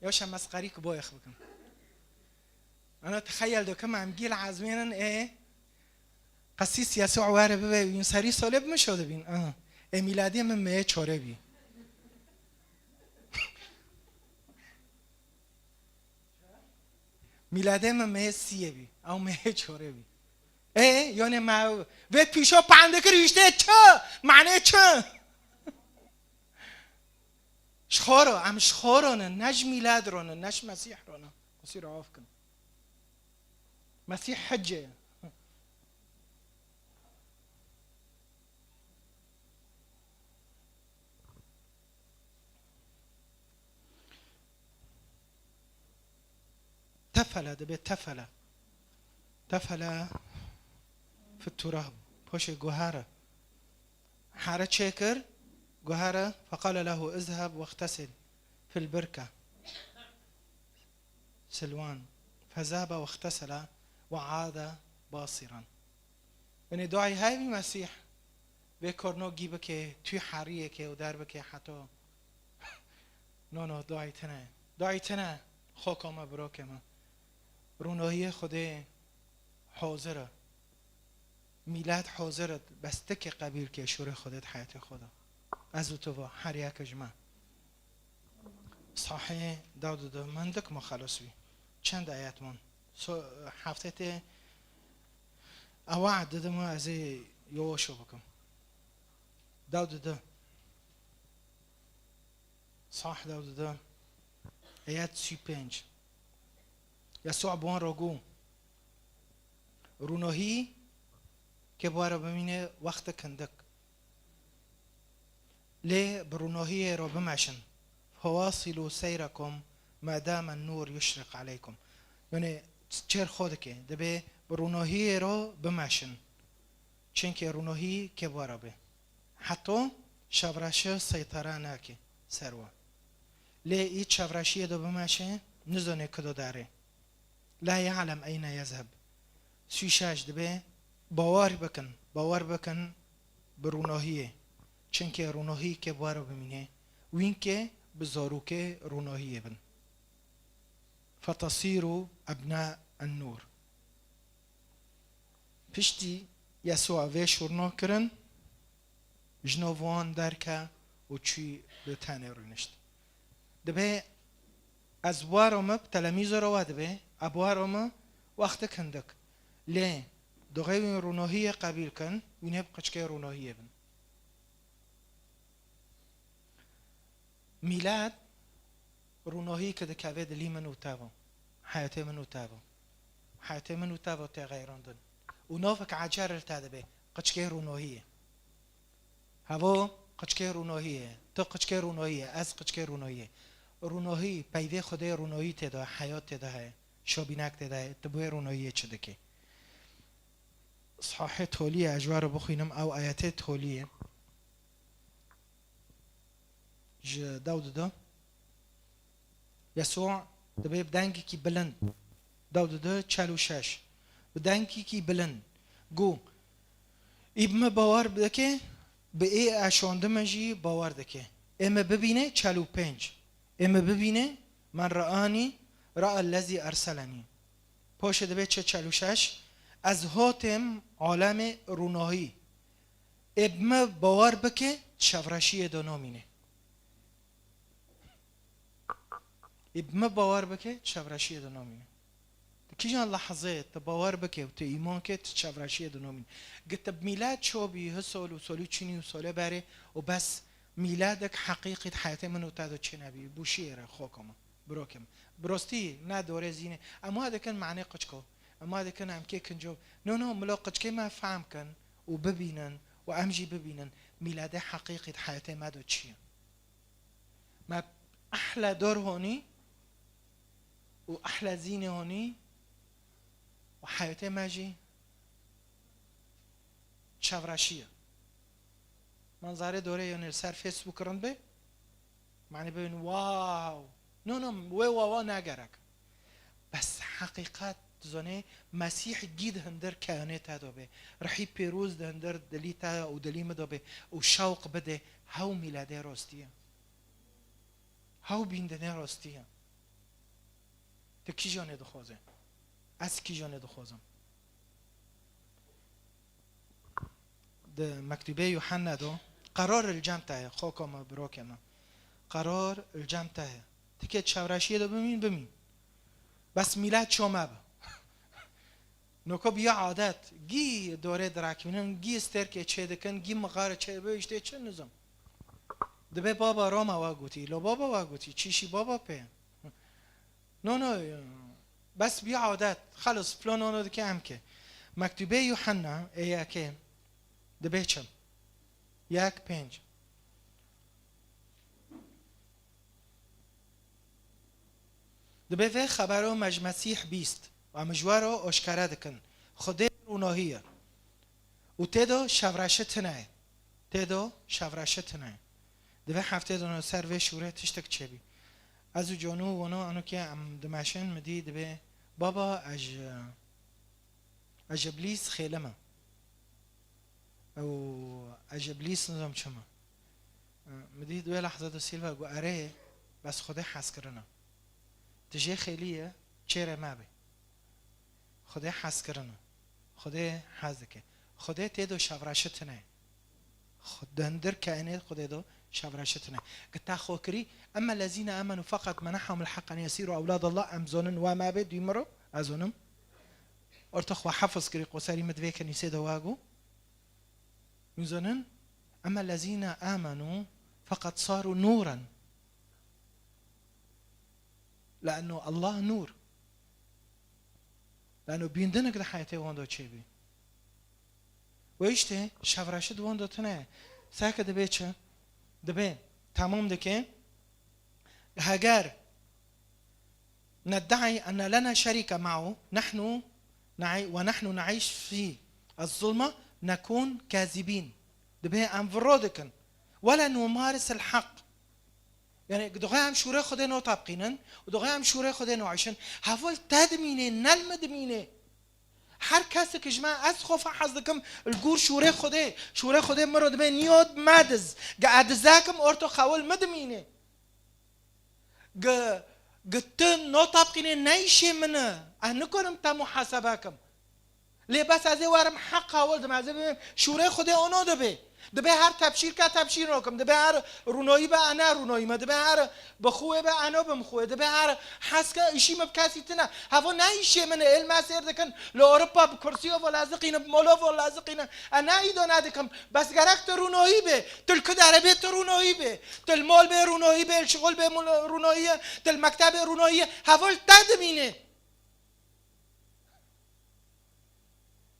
Speaker 1: يوش مسقريك بو يخبكم أنا تخيل دو كم عم جيل عازمين إيه قسيس يسوع واره ببين سري صلب مش هذا بين ميلادي من مية چاره بي ميلادي من مية سيه بي أو مية چاره بي إيه يعني ما ويت بيشو پانده كريشته چه معنی چه شخورو عم شخورونه نج ميلاد رونه نج مسيح رونه وصير عافكن مسيح حجة تفلة دبي تفلة في التراب بوش جوهرة حارة شاكر جوهرة فقال له اذهب واغتسل في البركة سلوان فذهب واغتسل وعاد باصرا يعني دعای های بی مسیح به کرنو گیبه که توی حریه که و در بکه حتی نه دعای تنه خوکم براکم رونایی خود حاضره میلاد حاضره بسته که قبیل که شور خودت حیات خدا از تو هر یک جمع صحیح داود من دک ما خلاص بی چند آیت من هفته اوعد دادم از یواشو بکم داود ده صح داود ده آیت 35 یسوع بوان راگو روناهی که بارا بمینه وقت کندک لی بروناهی را بمشن فواصلوا سیرکم ما دام النور يشرق عليكم يعني چر خود که دبه روناهی رو بمشن چون که روناهی که بارابه حتی شورشه سیطره نکه سروا لی ای شورشی دو بمشه نزانه کدو داره لا يعلم اين يذهب سویشاش دبه باور بکن بروناهیه چون که روناهی که بارا بمینه وین که بزاروکه روناهیه بن فتصيروا ابناء النور پشتی یسوع و شورنا کرن جنوان درکه و چی به تنه رو نشت دبه از وارم تلمیز رو دبه ابوارم وقت کندک لی دغه روناهی قبیل کن وینه بقچکه روناهیه بن میلاد روناهی که دکاوه دلی منو تابو حياتي منو تابو تغيراندن ونوفك عجار التادبه قچكي روناهيه هوا قچكي روناهيه تو قچكي روناهيه از قچكي روناهی پیوه خدای روناهی تدا حیات تدا شابینک تدا تبوی روناهیه چه دکه صحاح تولیه اجوار بخوینم او آیات تولیه داود دا یسوع دبی بدنگی کی بلند داود دا 46 بدنگی کی بلند گو ایبم باور بده به ای اشانده مجی باور دکه اما ببینه 45 اما ببینه من رآنی رأى الذي ارسلنی پاش دبی 46 از هاتم عالم روناهی ابم باور بکه شورشی دانامینه ابم باور بکه شورشی دانامینه کیجان لحظه تباور بکه و تو ایمان که شورشی دانامینه قلت بميلاد شو بيهسول وسولي تشيني وسولي باري وبس ميلادك حقيقة حياتي منو تادو تشينابي بوشيرة خوكم بروكم بروستي نا دوره زينه اما هذا كان معناه قشكو اما دكن ام كيكن جو نو ملاقج كما فهم كن وببينن وامجي ببينن ميلاده حقيقه حياتي ما دو تشي ما احلى دور هوني واحلى زينه هوني وحياتي ماجي شاوراشيه منظره دوره يعني سر فيسبوك رنبه معنی ببین واو نونم واو نگرک بس حقیقت زنه مسیح گید هندر کانه تا دابه رحی پیروز هندر دلی تا و دلیم دابه و شوق بده هاو میلاده راستیه هاو بیندنه راستیه تا کی جانه دخوازه از کی جانه دخوازم ده مکتوبه یوحنا دو قرار الجمع تاه خوکم براکنا قرار الجمع تاه تکه چورشیه دو بمین بس میلاد شما با نوکو بیا عادت گی دوره درک منن گی استر که چه دکن گی مقاره چه بیشته چه نظام دبه بابا راما واگوتی لو بابا واگوتی چیشی بابا په نو بس بیا عادت خلص فلان اونو دکه هم که مکتوبه یوحنا ایا که دبه چم 1:5 دبه و خبرو مسیح بیست و مجوارو آشکاره دکن خود اوناهیه و تدو شورشه تنه دبه هفته دونو سر و شوره تشتک چه بی از او جانو وانو انو که ام دمشن مدی دبه بابا اج ابلیس خیلمه او اج ابلیس نظام چما مدی دوی لحظه دو سیلوا گو اره بس خوده حس کرنه تجه خیلیه چهره مبه خوده حس کرنه خوده حزکه خوده تیدو شورشت نه خود اندر کائنات خوده دو شورشت نه قطع خوکری اما الذين امنوا فقط منحهم الحق ان يصيروا اولاد الله امزونن وما بد يمروا ازونم ارتخوا حفظ كري قصري مدوي كنيسه دو واغو مزونن اما الذين امنوا فقط صاروا نورا لانه الله نور لانه بيندنا كده حياتي واندو تشيبي ويشته شورشت واندو تنه ساكه دبه چه دبه تمام دكه هاجر ندعي ان لنا شريك معه ونحن نعيش في الظلمه نكون كاذبين دبه انفرودكن ولا نمارس الحق يعني دغيام شوره خدنا طابقينن ودغيام شوره خدنا عايشن هفول تدمينه نلمدمينه هر کسی که جماعه از خوف حظكم الجور شوره خوده مرد به نیاد مدز قعدزاكم ارتو خول مدمينه قلت نو طابقينه نيشي منه انكم تا محاسباكم ليه بس از وارم حق اول دم از شوره خوده اونو دبه هر تبشیر که تبشیر نکم دبه هر رونایی به انا رونایی ما دبه هر بخوه به انا بمخوه دبه هر حس که ایشی مبکسی تنه هوا نایشه من علم اسیر دکن لاوروبا بکرسیو ولازقینه بمولا ولازقینه انا ایدو ندکم بس گرک رونایی به تل کداره به رونایی به تل مال به رونایی به شغل به رونایی تل مکتب رونایی هوا تدمینه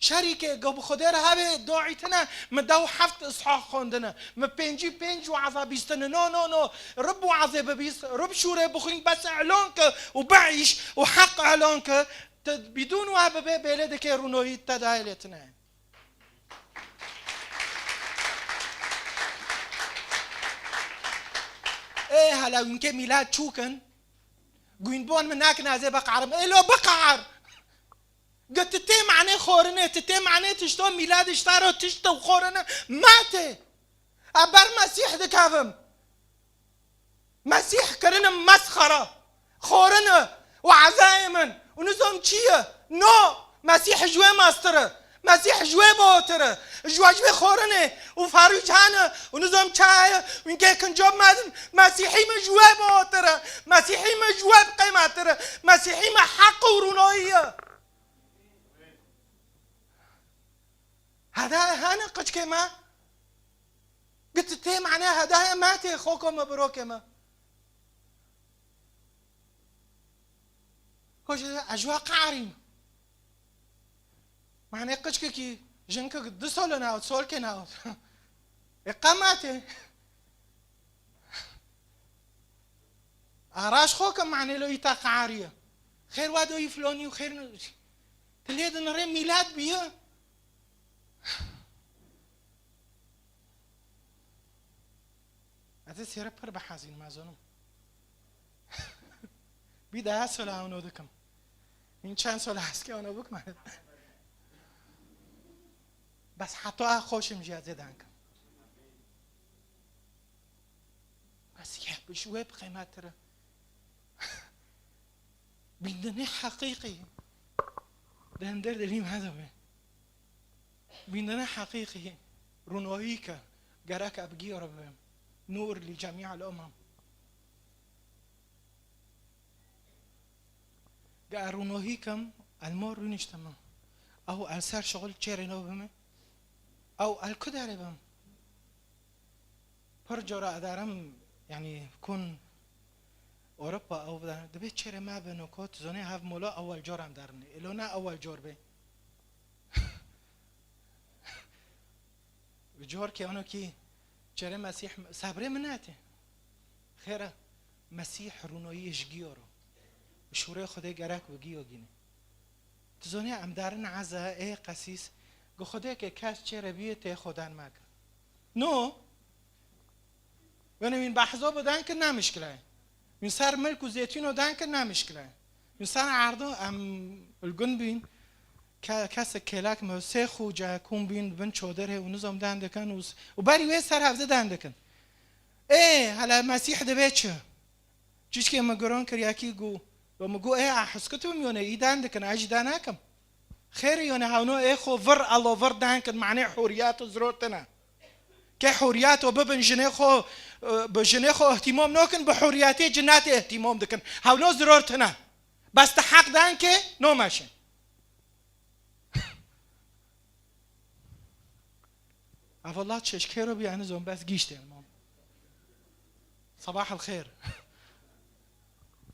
Speaker 1: شريكه قبل خدير هذا داعيتنا مداو حفت إصحاح خوندنا ما بينجي وعذابيستنا نو رب وعذاب بيس رب شورى بخين بس إعلانك وبعيش وحق إعلانك بدون وهب بلدك رونوي تدايلتنا إيه هلا يمكن ميلاد شوكن قوين بون منك نازل بقعر إيه لو بقعر قلت تتي معناه خورنه تتي معناه تشتو ميلاد اشتارو تشتو خورنه ماته ابر مسيح دكافم مسيح كرنا مسخره خورنه وعزايمن ونزوم تشيه نو مسيح جوي ماستره مسيح جوي بوتره جوي خورنه وفاروجانه ونزوم تشاي وينكي كنجوب مادن مسيحي مجوي بوتره مسيحي مجوي بقيماتره مسيحي ما حق ورونويه هذا هانا قد كما قلت تي معناها هذا ماتي خوكم مبروك ما كوش أجواء قعرين معنى قشكي جنك قد سولنا أو سولكنا أو إقامته أراش خوكم معنى لو يتاق عارية خير وادو يفلوني وخير تليد نريم ميلاد بيه هذا سيرة بربع حزين ما زنم بيدا سولا أونو دكم این چند سال هست که اونو بکنم بس حتی خوشم جا زدن کم بس یه بشوه بقیمت را بیندنه حقیقی دندر دلیم هدوه بیندنه حقیقی رونایی که گرک ابگی را بهم نور لجميع الأمم رونایی کم المار رو نشتم او السر شغل چهره نو بهم او الکدره بهم پر جرا دارم يعني كون اوروبا او دبي چهره ما بنوکوت زونه هاف مولا اول جورم درني الونا اول جور به جور که اونو کی چهره مسیح صبره مناته خیره مسیح روناییش گیارو شوره خدای گرک و گیو گینه تزونه ام دارن عزا ای قسیس گو خدای که کس چهره بیه خودن مکر نو من بحثا بدن که نمشكله من سر ملك وزيتون ودان که نمشكله من سر عرضه ام الجن بين كاس كلاك ما سيخو جا كون بين بن شودره ونظام دان دكان وباري وين سر هفزه دان دكان ايه هلا مسيح دبيتشه جيش كي ما قرون كرياكي جو وما جو ايه حسكتهم يونا ايدان دكان اجي داناكم خير يونا هاونو ايه خو فر الله فر دان كان معناه حوريات وزروتنا كحوريات وببن جنيخو بجنيخو اهتمام نوكن بحورياتي جناتي اهتمام دكن هاونو زرورتنا بس تحق دانك نو ماشي والله تشكيرو بي انا زوم بس جيشتي المهم صباح الخير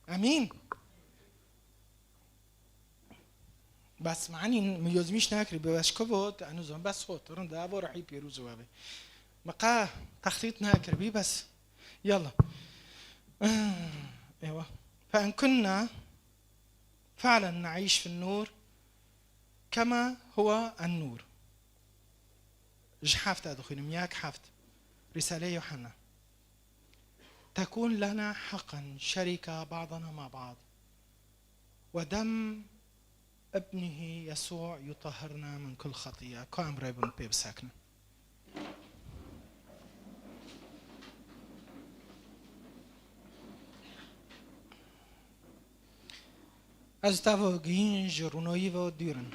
Speaker 1: امين بس معني ميوزميش ناكري باشكوت انا زوم بس صوت رند ابو رحي بيروزو بابي مقاه تخطيط ناكر بي بس يلا ايوه فان كنا فعلا نعيش في النور كما هو النور جحفت ادخل مياك حفت رسالة يوحنا تكون لنا حقا شركة بعضنا مع بعض ودم ابنه يسوع يطهرنا من كل خطيئة كام ريبن بيب ساكن از تاو گینج رونایی و دیرن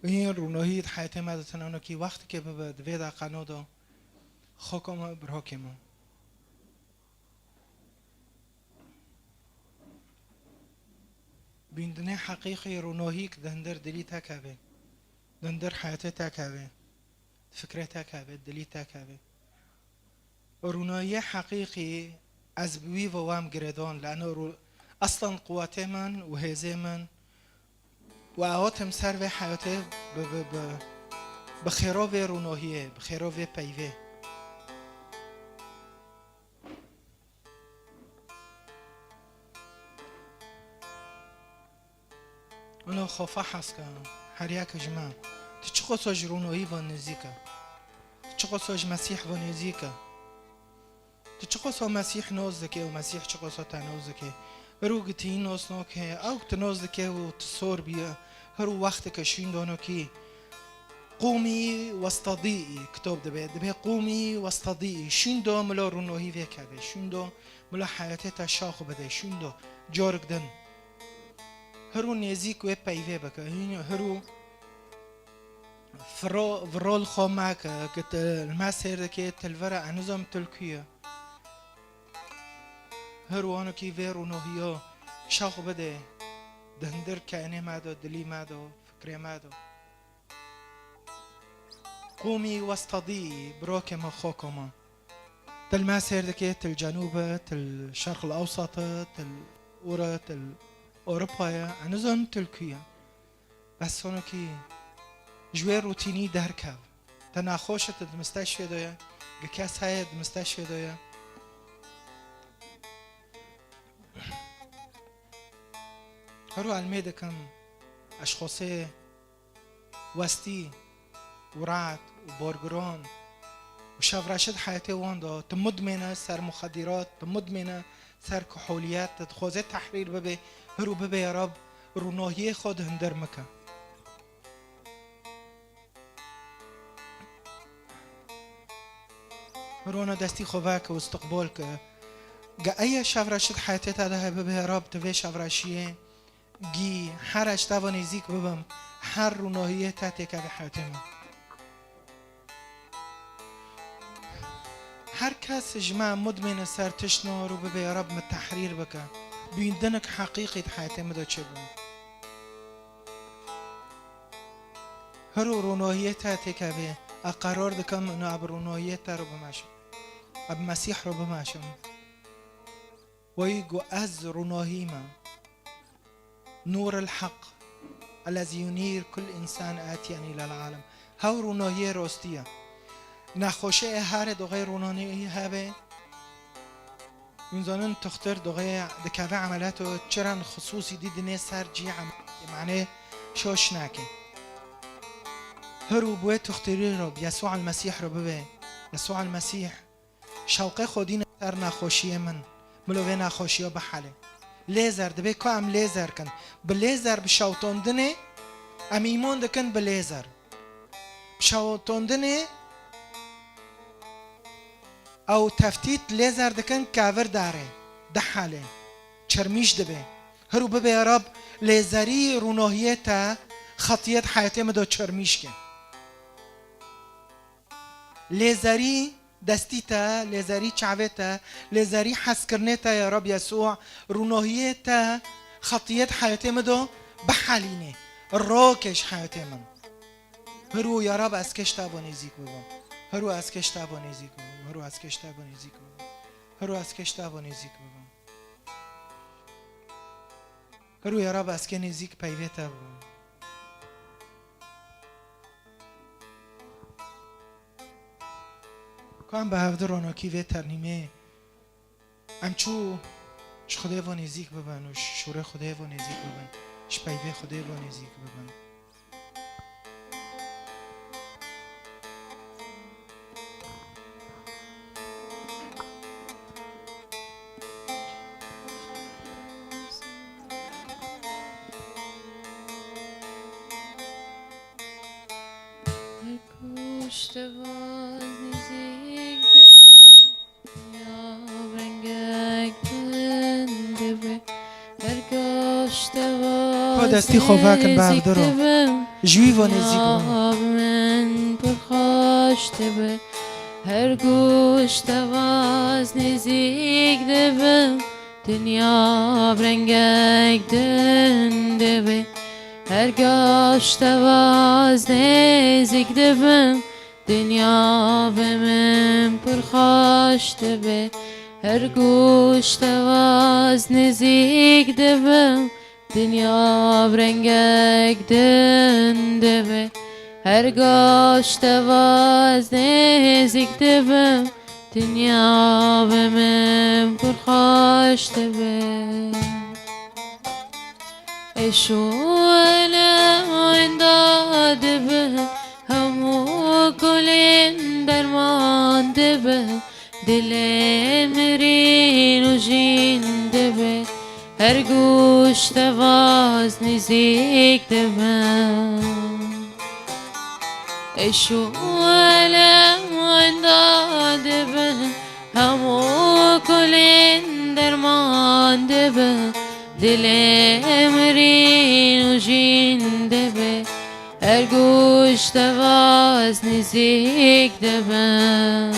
Speaker 1: این رونایی حیات مدتن آنو که وقتی که به دویده قنودا خوکم برحکم بیندنه حقیقی رونایی که دندر دلی تکاوه دندر حیات تکاوه فکر تکاوه دلی تکاوه رونایی حقیقی از بوی و وام گردان لانه اصلا قوته من و هزه من و آتم سر و حیاته بخیراو روناهیه بخیراو پیوه اونو خوفه هست که هر یک جمع تو چه قصاج روناهی و نزیکه چه قصاج مسیح و نزیکه تو چه قصا مسیح نازدکه و مسیح چه قصا تنازدکه هرو گتی ناس ناکه او تنازدکه و تصور بیا هرو وقت که شین دانو کی قومی واستضیعی کتاب دبی قومی واستضیعی شین دو ملا روناهی وکبه شین دو ملا حیاته تشاخو بده شین دو جارگ دن هرو نزیک و پیوه بکه هرو فرال خامک که المسیر که تلوره انوزم تلکیه هرو آنو کی وی روناهیه شاخو بده دهندر کانه مادو دلی مادو فکر مادو قومي واستضيئي براكم خوكما تل ما سيردكي تل جنوب تل الشرق الأوسط تل أورا تل أوروبا أنزم تلكيا بس اونو کی جوی روتینی درکب تا نخوشت مستشفى دایا گکس های مستشفى دایا هرو علمي دكم اشخاصي وستي ورعد وبارگران وشفرشت حياتي واندا تمدمنه سر مخدرات تمدمنه سر كحوليات تخوزه تحرير ببه هرو ببه يا رب روناهي خود هندر مكه هرونا دستي خوبك واستقبالك جا اي شفرشت حياتي تاده ببه يا رب تبه شفرشيه جي هرش تواني زيك ببم هر روناهي تاته که به حياتي من هر کس جمع مدمن سر تشنا رو ببه يا رب متحرير بك بيندنك حقيقة حياتي مدى چه بم هرو روناهي تاته که به اقرار دكم انه اب روناهي تا رو بماشم اب مسيح رو بماشم ويقو از روناهي ما نور الحق الذي ينير كل إنسان آتيا إلى العالم هاو روناهي راستية نخوشه هر دوغي روناهي هبه ينزانن تختار دوغي دكاوه عملاتو چرن خصوصي دي دنيا سر جي عمل معنى شوش ناكي هرو بوه تختاري رب يسوع المسيح رو ببه يسوع المسيح شوقه خودين سر نخوشي من ملوه نخوشي بحاله لیزر دبی که ام لیزر کن بلیزر بشاوتوندنه ام ایمان دکن بلیزر بشاوتوندنه او تفتیت لیزر دکن کاور داره ده حاله چرمیش دبی هرو ببی یا رب لیزری روناهیت خطیت حیاتی مدو چرمیش کن لیزری دستيتا لزاري شعبتا لزاري حسكرنتا يا رب يسوع روناهيتا خطيات حياتي مدو بحاليني الراكش حياتي من هرو يا رب اسكش تابوني زيك بابا هرو اسكش تابوني زيك بابا هرو اسكش تابوني زيك بابا هرو اسكش تابوني زيك بابا هرو يا رب اسكني زيك بايفيتا بابا کام به هفته روناکی و ترنیمه امچو خدای و نزدیک ببن و شوره خدای و نزدیک ببن شپایوه خدای و نزدیک ببن دستی خوبه کن به هفته رو جوی و نزدیک ببن
Speaker 2: پرخاشته به هر گوش تواز نزدیک دبم دنیا برنگک دنده به هر گوش تواز نزدیک دبم دنیا به من پرخاشته به هر گوش تواز نزدیک دبم دنیا برنگک دنده به هر گاش تواز نزدیک دبم دنیا به من پرخاشته به اشوالم انداده به همو گلین درمانده به دل مرین و جینده به هر گوش تواز نزدیک دبم اشوالم انداده به همو کلین درمانده به دل مرین و جینده به هر گوش تواز نزدیک دبم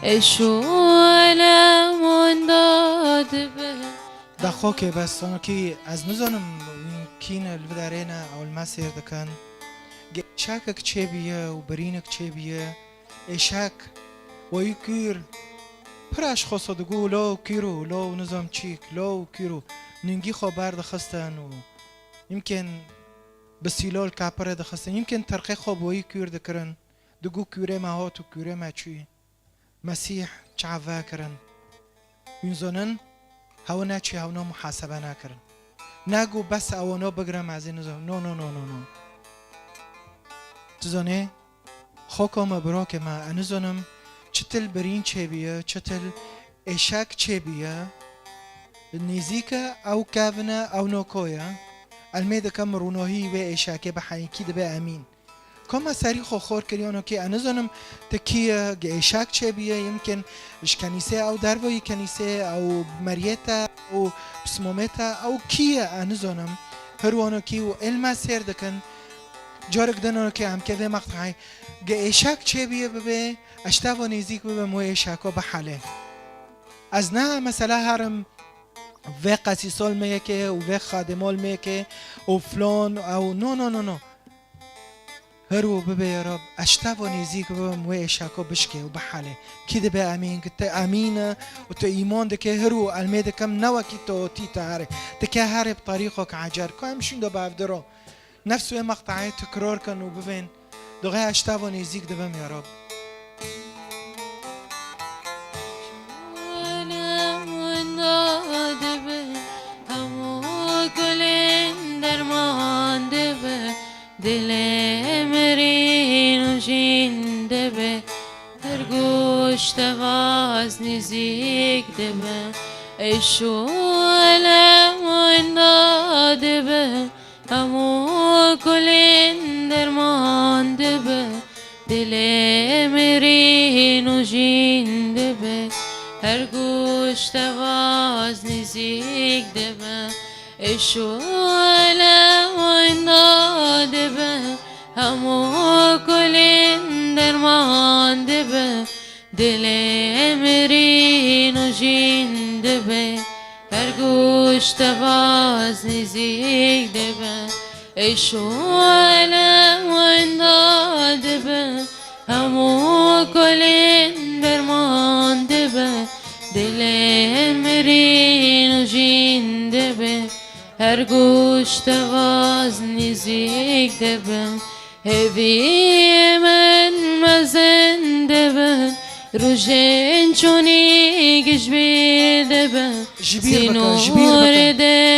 Speaker 2: اشوالم انداده به
Speaker 1: دخو که بس که از نزانم کین الودارینه او المسیر دکن شاكك چه بیه و برینک چه بیه اشاک و یکیر پرش خواست دگو لو کیرو لو نظام چیک لو کیرو ننگی خبر دخستن و يمكن بسيلول كابره دخستن يمكن ترقي خوبوي كور دكرن دقو كوري ما هات و كوري ما چوي مسيح چعوا کرن ينزونن هاونا چي هاونا محاسبه ناكرن ناگو بس اوانو بگرم از این نزون نو نو نو نو نو تزونه خوکم براک ما انزونم چتل برین چه بیه چتل اشک چه بیه نزیکا او کافنا او نوکویا الميدا كم رونوهي و اشاكي بحيكي دبا امين كما ساري خو خور كريونو كي انزونم تكي اشاك تشبيه يمكن اش كنيسه او دروي كنيسه او مريتا او بسمومتا او كي انزونم هروانو كي و علم سير دكن جارك دنو كي هم كده مقطعي اشاك تشبيه ببه اشتاو نزيك ببه مو اشاكو بحاله از نه مثلا هرم و قسیسال میگه و خادمال میگه و فلان او نو نو نو نو هرو ببه يا رب اشتاو نزيك ببه موي اشاكو بشكي وبحالي كده بقى امين كنت امينه وت ايمان دكه هرو الميد كم نوا كي تو تي تعرف دكه هارب طريقك عجر كم شين دو بعفدرو نفسه مقطعي تكرار كانوا ببين دغه اشتاو نزيك دبم يا رب
Speaker 2: دل مرین و جینده به هر گوشت واز نزیک دبه ایشو علم و انداده به همو کلین درمان دبه دل مرین و جینده به هر گوشت واز نزیک دبه ایشو علم و انداده به همو کلین درمان دبه دل مرین و جینده به هر گوشت باز نزیک دبه ایشو علم و انداده به همو کلین درمان دبه دل مرین و جینده به هر گوشت واز نزیک دبن هوی من مزنده بن روشن چونی گشبیر دبن
Speaker 1: جبير بك